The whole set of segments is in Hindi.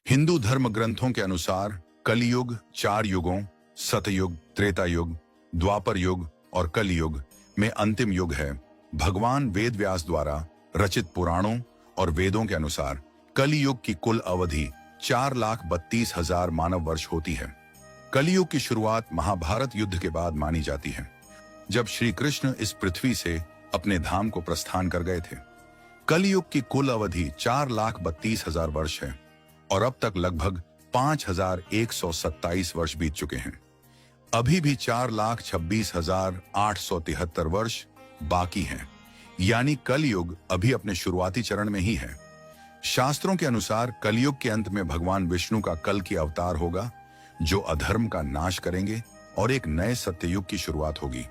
हिंदू धर्म ग्रंथों के अनुसार कलयुग 4 युगों सतयुग, त्रेता युग, द्वापर युग और कलयुग में अंतिम युग है। भगवान वेद व्यास द्वारा रचित पुराणों और वेदों के अनुसार कलयुग की कुल अवधि 4,32,000 मानव वर्ष होती है। कलयुग की शुरुआत महाभारत युद्ध के बाद मानी जाती है, जब श्री कृष्ण इस पृथ्वी से अपने धाम को प्रस्थान कर गए थे। कलयुग की कुल अवधि 4,32,000 वर्ष है और अब तक लगभग 5,127 वर्ष बीत चुके हैं। अभी भी 4,26,873 वर्ष बाकी हैं, यानी कलयुग अभी अपने शुरुआती चरण में ही है। शास्त्रों के अनुसार कलयुग के अंत में भगवान विष्णु का कल की अवतार होगा, जो अधर्म का नाश करेंगे और एक नए सत्ययुग की शुरुआत होगी।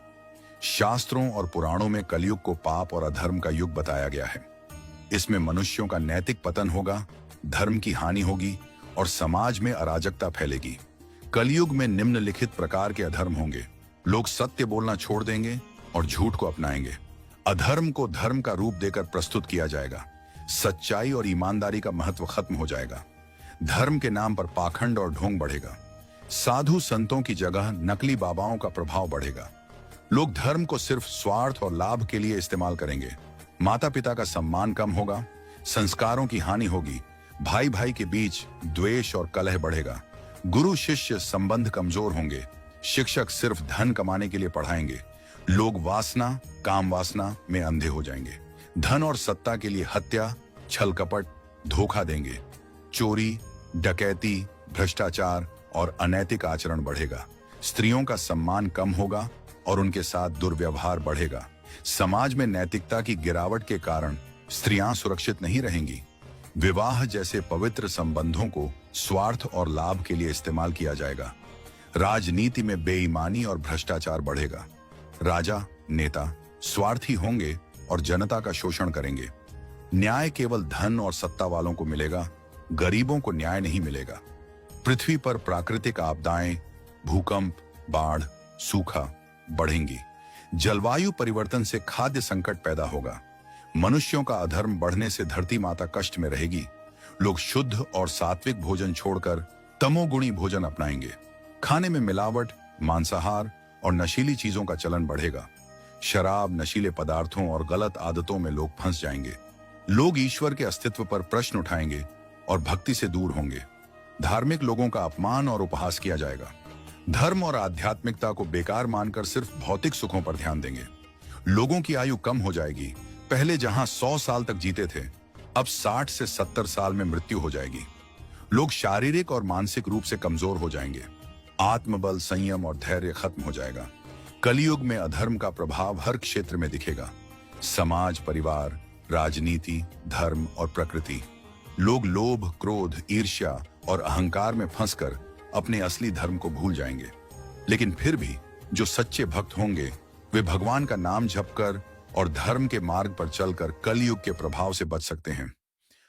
शास्त्रों और पुराणों में कलयुग को पाप और अधर्म का युग बताया गया है। इसमें मनुष्यों का नैतिक पतन होगा, धर्म की हानि होगी और समाज में अराजकता फैलेगी। कलयुग में निम्नलिखित प्रकार के अधर्म होंगे। लोग सत्य बोलना छोड़ देंगे और झूठ को अपनाएंगे। अधर्म को धर्म का रूप देकर प्रस्तुत किया जाएगा। सच्चाई और ईमानदारी का महत्व खत्म हो जाएगा। धर्म के नाम पर पाखंड और ढोंग बढ़ेगा। साधु संतों की जगह नकली बाबाओं का प्रभाव बढ़ेगा। लोग धर्म को सिर्फ स्वार्थ और लाभ के लिए इस्तेमाल करेंगे। माता पिता का सम्मान कम होगा, संस्कारों की हानि होगी, भाई भाई के बीच द्वेष और कलह बढ़ेगा। गुरु शिष्य संबंध कमजोर होंगे। शिक्षक सिर्फ धन कमाने के लिए पढ़ाएंगे। लोग वासना, काम वासना में अंधे हो जाएंगे। धन और सत्ता के लिए हत्या, छल कपट, धोखा देंगे। चोरी, डकैती, भ्रष्टाचार और अनैतिक आचरण बढ़ेगा। स्त्रियों का सम्मान कम होगा और उनके साथ दुर्व्यवहार बढ़ेगा। समाज में नैतिकता की गिरावट के कारण स्त्रियां सुरक्षित नहीं रहेंगी। विवाह जैसे पवित्र संबंधों को स्वार्थ और लाभ के लिए इस्तेमाल किया जाएगा। राजनीति में बेईमानी और भ्रष्टाचार बढ़ेगा। राजा, नेता स्वार्थी होंगे और जनता का शोषण करेंगे। न्याय केवल धन और सत्ता वालों को मिलेगा, गरीबों को न्याय नहीं मिलेगा। पृथ्वी पर प्राकृतिक आपदाएं, भूकंप, बाढ़, सूखा बढ़ेंगी। जलवायु परिवर्तन से खाद्य संकट पैदा होगा। मनुष्यों का अधर्म बढ़ने से धरती माता कष्ट में रहेगी। लोग शुद्ध और सात्विक भोजन छोड़कर तमोगुणी भोजन अपनाएंगे। खाने में मिलावट, मांसाहार और नशीली चीजों का चलन बढ़ेगा। शराब, नशीले पदार्थों और गलत आदतों में लोग फंस जाएंगे। लोग ईश्वर के अस्तित्व पर प्रश्न उठाएंगे और भक्ति से दूर होंगे। धार्मिक लोगों का अपमान और उपहास किया जाएगा। धर्म और आध्यात्मिकता को बेकार मानकर सिर्फ भौतिक सुखों पर ध्यान देंगे। लोगों की आयु कम हो जाएगी। पहले जहां 100 साल तक जीते थे, अब 60 से 70 साल में मृत्यु हो जाएगी। लोग शारीरिक और मानसिक रूप से कमजोर हो जाएंगे। आत्मबल, संयम और धैर्य खत्म हो जाएगा। कलयुग में अधर्म का प्रभाव हर क्षेत्र में दिखेगा। समाज, परिवार, राजनीति, धर्म और प्रकृति। लोग लोभ, क्रोध, ईर्ष्या और अहंकार में फंसकर अपने असली धर्म को भूल जाएंगे। लेकिन फिर भी जो सच्चे भक्त होंगे, वे भगवान का नाम जपकर और धर्म के मार्ग पर चलकर कलयुग के प्रभाव से बच सकते हैं।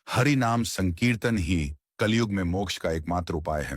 हरि नाम संकीर्तन ही कलयुग में मोक्ष का एकमात्र उपाय है।